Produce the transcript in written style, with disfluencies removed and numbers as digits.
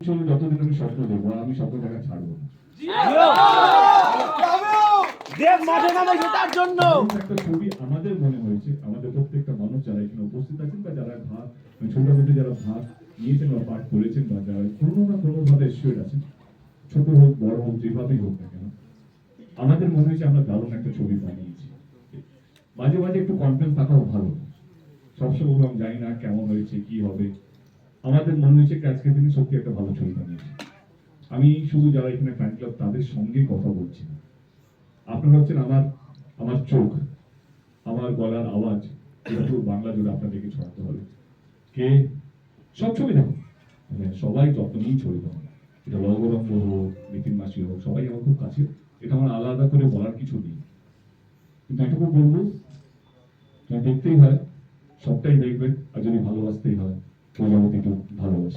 যতদিন আমি স্বপ্ন দেখবো আমি স্বপ্ন দেখা ছাড়বো না। একটা ছবি আমাদের মনে হয়েছে, আমাদের প্রত্যেকটা মানুষ যারা এখানে উপস্থিত আছেন বা যারা ছোটর মধ্যে যারা ভাগ নিয়েছেন বা পাঠ করেছেন বা যারা কোনো না কোনো ভাবে এসোসিয়েট আছেন, ছোট হোক বড় হোক যেভাবেই হোক না কেন, আমাদের মনে হয়েছে আমরা দারুণ একটা ছবি বানিয়েছি। মাঝে মাঝে একটু কনফিডেন্স থাকাও ভালো, সবসময় বললাম জানি না কেমন হয়েছে কি হবে, আমাদের মনে হয়েছে আজকের দিনে সত্যি একটা ভালো ছবি বানিয়েছি। আমি শুধু যারা এখানে ফ্যান ক্লাব তাদের সঙ্গে কথা বলছি না, আপনারা হচ্ছেন আমার চোখ, আমার গলার আওয়াজ, এটা পুরো বাংলা জুড়ে আপনাদেরকে ছড়াতে হবে। কে সব ছবি দেখো, মানে সবাই যত্ন নিয়েই ছবি দেখো, এটা লবরঙ্গ হোক নিতিন মাসি হোক, সবাই আমার খুব কাছে, এটা আমার আলাদা করে বলার কিছু নেই। কিন্তু এটুকু বলবো, যদি দেখতেই হয় সবটাই দেখবেন, আর যদি ভালোবাসতেই হয় প্রজাপতি একটু ভালোবাসে।